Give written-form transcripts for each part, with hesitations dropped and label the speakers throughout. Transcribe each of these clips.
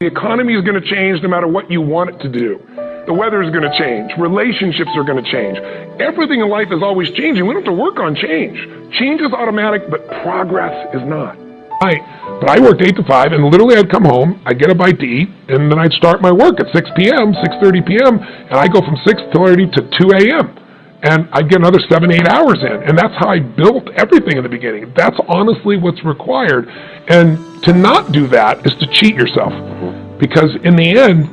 Speaker 1: The economy is going to change no matter what you want it to do. The weather is going to change. Relationships are going to change. Everything in life is always changing. We don't have to work on change. Change is automatic, but progress is not. But I worked 8 to 5, and literally I'd come home, I'd get a bite to eat, and then I'd start my work at 6 p.m., 6:30 p.m., and I go from 6:30 to 2 a.m., and I'd get another 7-8 hours in, and that's how I built everything in the beginning. That's honestly what's required, and to not do that is to cheat yourself, because in the end,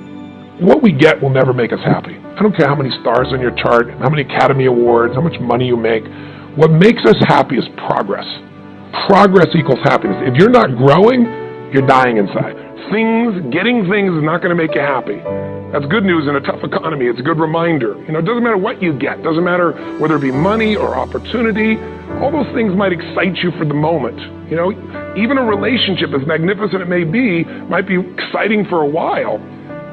Speaker 1: what we get will never make us happy. I don't care how many stars on your chart, how many Academy Awards, how much money you make. What makes us happy is progress. Progress equals happiness. If you're not growing, you're dying inside. Getting things is not going to make you happy. That's good news in a tough economy. It's a good reminder. It doesn't matter what you get. It doesn't matter whether it be money or opportunity. All those things might excite you for the moment. Even a relationship, as magnificent it may be, might be exciting for a while.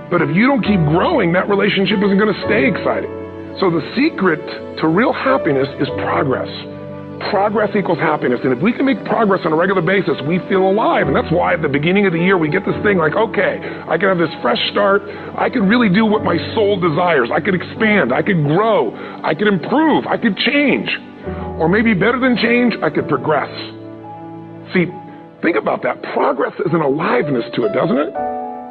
Speaker 1: But if you don't keep growing, that relationship isn't going to stay exciting. So the secret to real happiness is progress. Progress equals happiness. And if we can make progress on a regular basis, we feel alive. And that's why at the beginning of the year, we get this thing like, okay, I can have this fresh start. I can really do what my soul desires. I could expand. I could grow. I could improve. I could change. Or maybe better than change, I could progress. See, think about that. Progress is an aliveness to it, doesn't it?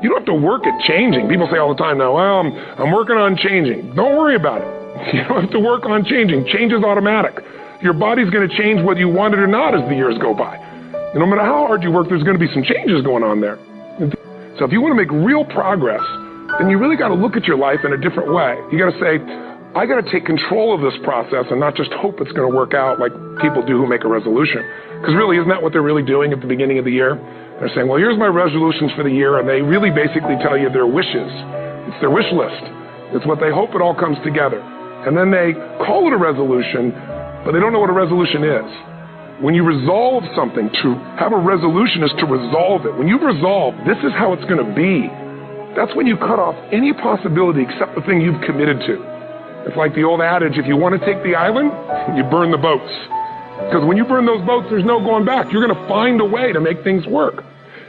Speaker 1: You don't have to work at changing. People say all the time now, well, I'm working on changing. Don't worry about it. You don't have to work on changing. Change is automatic. Your body's going to change whether you want it or not as the years go by. And no matter how hard you work, there's going to be some changes going on there. So if you want to make real progress, then you really got to look at your life in a different way. You got to say, I got to take control of this process and not just hope it's going to work out like people do who make a resolution. Because really, isn't that what they're really doing at the beginning of the year? They're saying, well, here's my resolutions for the year, and they really basically tell you their wishes. It's their wish list. It's what they hope it all comes together. And then they call it a resolution, but they don't know what a resolution is. When you resolve something, to have a resolution is to resolve it. When you resolve, this is how it's going to be. That's when you cut off any possibility except the thing you've committed to. It's like the old adage, if you want to take the island, you burn the boats. Because when you burn those boats, there's no going back. You're going to find a way to make things work.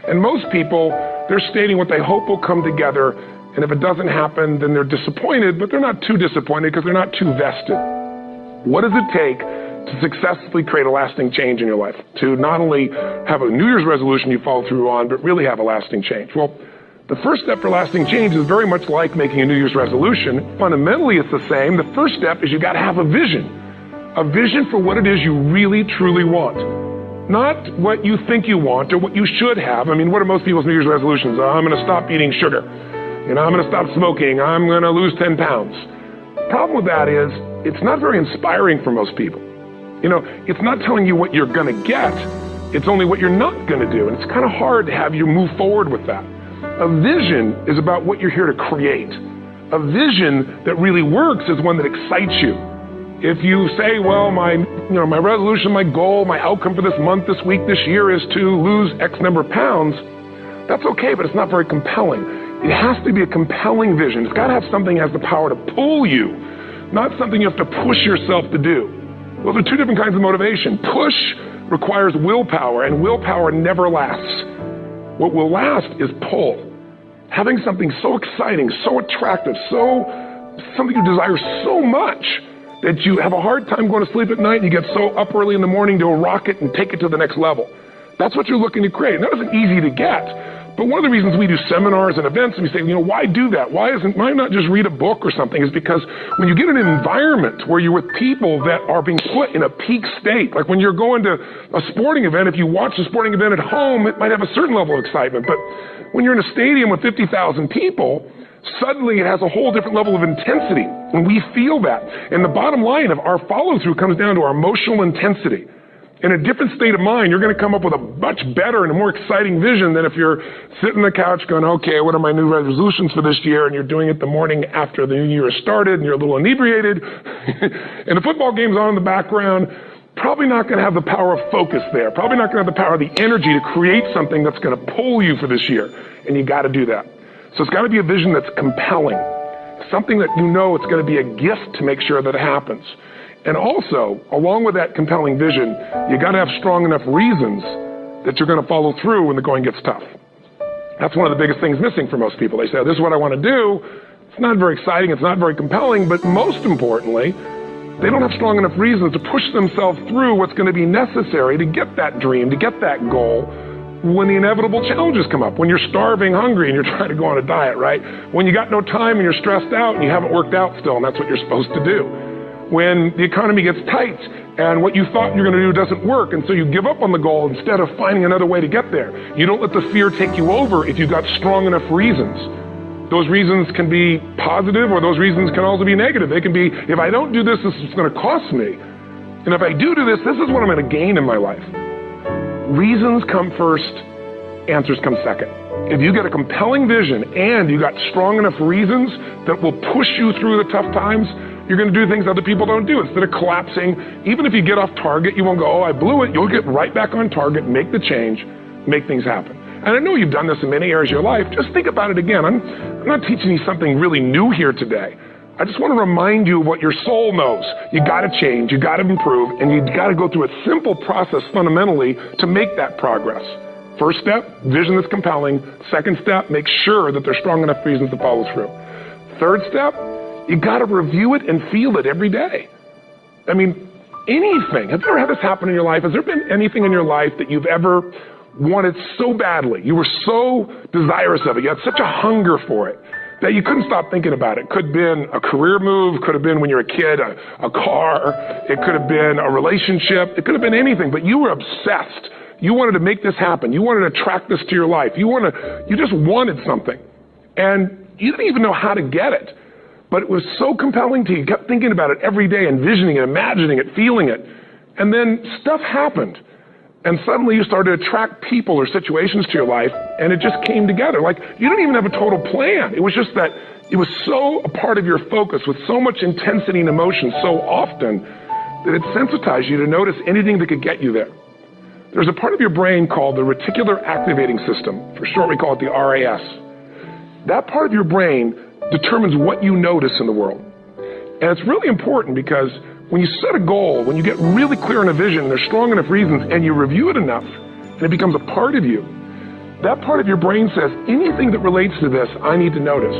Speaker 1: And most people, they're stating what they hope will come together. And if it doesn't happen, then they're disappointed, but they're not too disappointed because they're not too vested. What does it take to successfully create a lasting change in your life? To not only have a New Year's resolution you follow through on, but really have a lasting change? Well, the first step for lasting change is very much like making a New Year's resolution. Fundamentally, it's the same. The first step is you got to have a vision. A vision for what it is you really, truly want. Not what you think you want or what you should have. I mean, what are most people's New Year's resolutions? I'm going to stop eating sugar. I'm going to stop smoking. I'm going to lose 10 pounds. The problem with that is it's not very inspiring for most people. It's not telling you what you're going to get. It's only what you're not going to do. And it's kind of hard to have you move forward with that. A vision is about what you're here to create. A vision that really works is one that excites you. If you say, well, my resolution, my goal, my outcome for this month, this week, this year is to lose X number of pounds, that's okay, but it's not very compelling. It has to be a compelling vision. It's got to have something that has the power to pull you, not something you have to push yourself to do. Those are two different kinds of motivation. Push requires willpower, and willpower never lasts. What will last is pull. Having something so exciting, so attractive, something you desire so much, that you have a hard time going to sleep at night and you get so up early in the morning to rock it and take it to the next level. That's what you're looking to create. And that isn't easy to get. But one of the reasons we do seminars and events and we say, why do that? Why not just read a book or something? Is because when you get in an environment where you're with people that are being put in a peak state, like when you're going to a sporting event, if you watch a sporting event at home, it might have a certain level of excitement. But when you're in a stadium with 50,000 people, suddenly it has a whole different level of intensity, and we feel that. And the bottom line of our follow-through comes down to our emotional intensity. In a different state of mind, you're going to come up with a much better and a more exciting vision than if you're sitting on the couch going, okay, what are my new resolutions for this year? And you're doing it the morning after the new year has started, and you're a little inebriated, and the football game's on in the background. Probably not going to have the power of focus there. Probably not going to have the power of the energy to create something that's going to pull you for this year. And you got to do that. So it's got to be a vision that's compelling, something that it's going to be a gift to make sure that it happens. And also, along with that compelling vision, you got to have strong enough reasons that you're going to follow through when the going gets tough. That's one of the biggest things missing for most people. They say, this is what I want to do. It's not very exciting. It's not very compelling. But most importantly, they don't have strong enough reasons to push themselves through what's going to be necessary to get that dream, to get that goal when the inevitable challenges come up. When you're starving, hungry, and you're trying to go on a diet, right? When you got no time and you're stressed out and you haven't worked out still, and that's what you're supposed to do. When the economy gets tight and what you thought you're going to do doesn't work, and so you give up on the goal instead of finding another way to get there. You don't let the fear take you over if you've got strong enough reasons. Those reasons can be positive, or those reasons can also be negative. They can be, if I don't do this, this is going to cost me. And if I do this, this is what I'm going to gain in my life. Reasons come first, answers come second. If you get a compelling vision and you got strong enough reasons that will push you through the tough times, you're going to do things other people don't do. Instead of collapsing, even if you get off target, you won't go, oh, I blew it. You'll get right back on target, make the change, make things happen. And I know you've done this in many areas of your life. Just think about it again. I'm not teaching you something really new here today. I just want to remind you of what your soul knows. You got to change, you got to improve, and you got to go through a simple process fundamentally to make that progress. First step, vision that's compelling. Second step, make sure that there's strong enough reasons to follow through. Third step, you got to review it and feel it every day. I mean, anything. Have you ever had this happen in your life? Has there been anything in your life that you've ever wanted so badly? You were so desirous of it. You had such a hunger for it that you couldn't stop thinking about it. Could have been a career move, could have been when you were a kid, a car, it could have been a relationship, it could have been anything, but you were obsessed. You wanted to make this happen. You wanted to attract this to your life. You just wanted something. And you didn't even know how to get it. But it was so compelling to you. You kept thinking about it every day, envisioning it, imagining it, feeling it. And then stuff happened. And suddenly you started to attract people or situations to your life, and it just came together. Like, you didn't even have a total plan. It was just that it was so a part of your focus with so much intensity and emotion so often that it sensitized you to notice anything that could get you there. There's a part of your brain called the reticular activating system. For short, we call it the RAS. That part of your brain determines what you notice in the world. And it's really important because when you set a goal, when you get really clear on a vision, and there's strong enough reasons, and you review it enough, and it becomes a part of you, that part of your brain says, anything that relates to this, I need to notice.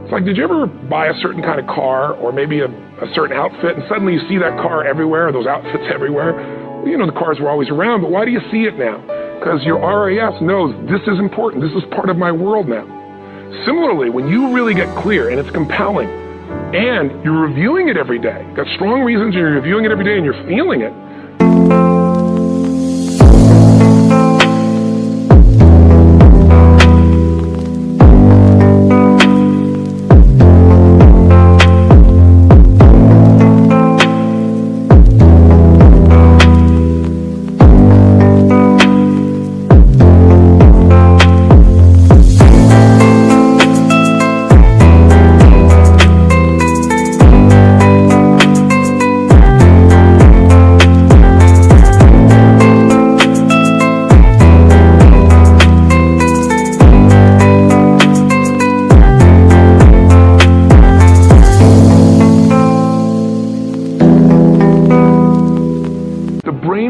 Speaker 1: It's like, did you ever buy a certain kind of car, or maybe a certain outfit, and suddenly you see that car everywhere, or those outfits everywhere? Well, you know, the cars were always around, but why do you see it now? Because your RAS knows this is important, this is part of my world now. Similarly, when you really get clear, and it's compelling, and you're reviewing it every day, got strong reasons, and you're reviewing it every day, and you're feeling it,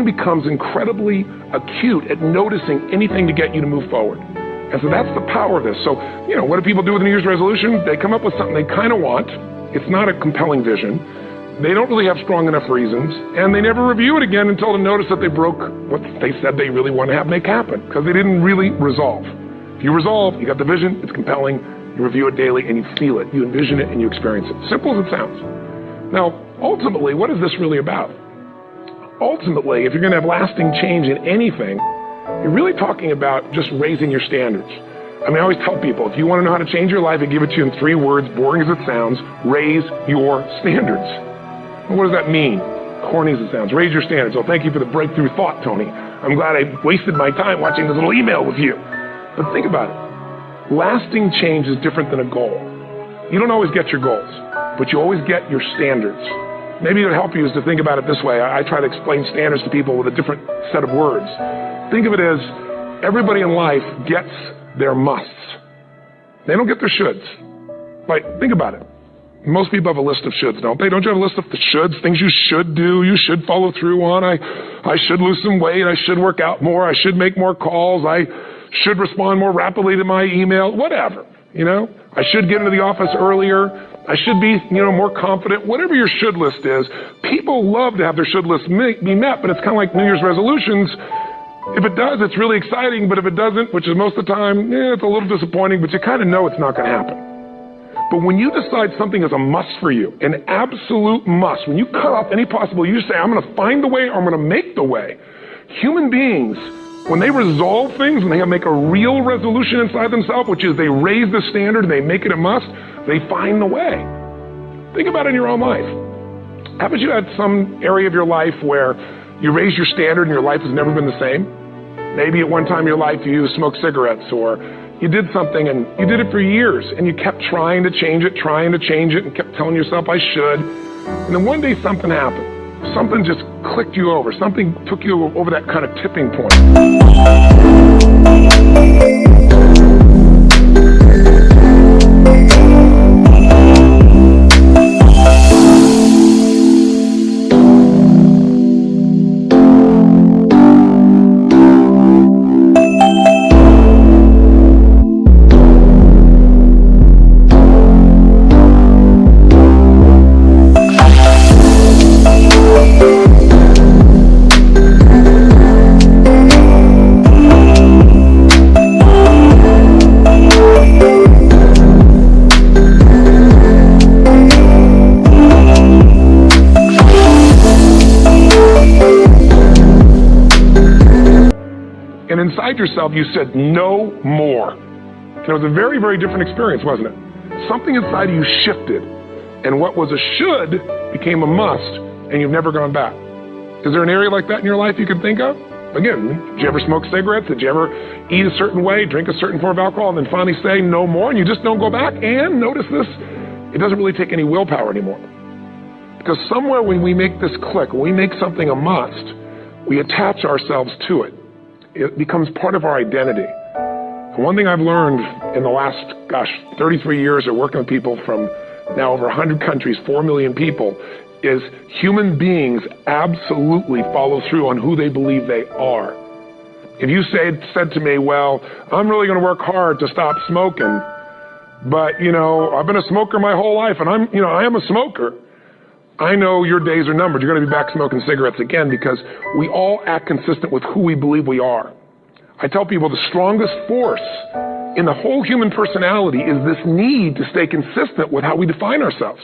Speaker 1: becomes incredibly acute at noticing anything to get you to move forward. And so that's the power of this. So, you know, what do people do with a New Year's resolution? They come up with something they kind of want. It's not a compelling vision. They don't really have strong enough reasons, and they never review it again until they notice that they broke what they said they really want to have make happen, because they didn't really resolve. If you resolve, you got the vision, it's compelling, you review it daily, and you feel it, you envision it, and you experience it. Simple as it sounds. Now, ultimately, what is this really about? Ultimately, if you're going to have lasting change in anything, you're really talking about just raising your standards. I mean, I always tell people, if you want to know how to change your life, I give it to you in 3 words, boring as it sounds: raise your standards. Well, what does that mean? Corny as it sounds. Raise your standards. Oh, thank you for the breakthrough thought, Tony. I'm glad I wasted my time watching this little email with you. But think about it. Lasting change is different than a goal. You don't always get your goals, but you always get your standards. Maybe it'll help you is to think about it this way. I try to explain standards to people with a different set of words. Think of it as everybody in life gets their musts. They don't get their shoulds. Like, think about it. Most people have a list of shoulds, don't they? Don't you have a list of the shoulds, things you should do, you should follow through on? I should lose some weight, I should work out more, I should make more calls, I should respond more rapidly to my email, whatever, I should get into the office earlier. I should be, more confident. Whatever your should list is, people love to have their should list be met, but it's kind of like New Year's resolutions. If it does, it's really exciting, but if it doesn't, which is most of the time, it's a little disappointing, but you kind of know it's not going to happen. But when you decide something is a must for you, an absolute must, when you cut off any possible, you say, I'm going to find the way or I'm going to make the way. Human beings, when they resolve things, when they make a real resolution inside themselves, which is they raise the standard and they make it a must, they find the way. Think about it in your own life. Haven't you had some area of your life where you raised your standard and your life has never been the same? Maybe at one time in your life you smoked cigarettes, or you did something and you did it for years and you kept trying to change it and kept telling yourself I should. And then one day something happened. Something just clicked you over. Something took you over that kind of tipping point. And inside yourself, you said, no more. And it was a very, very different experience, wasn't it? Something inside of you shifted, and what was a should became a must, and you've never gone back. Is there an area like that in your life you can think of? Again, did you ever smoke cigarettes? Did you ever eat a certain way, drink a certain form of alcohol, and then finally say no more, and you just don't go back? And notice this, it doesn't really take any willpower anymore. Because somewhere when we make this click, when we make something a must, we attach ourselves to it. It becomes part of our identity. And one thing I've learned in the last, 33 years of working with people from now over 100 countries, 4 million people, is human beings absolutely follow through on who they believe they are. If you said to me, well, I'm really going to work hard to stop smoking, but, I've been a smoker my whole life, and I am a smoker. I know your days are numbered. You're going to be back smoking cigarettes again, because we all act consistent with who we believe we are. I tell people the strongest force in the whole human personality is this need to stay consistent with how we define ourselves.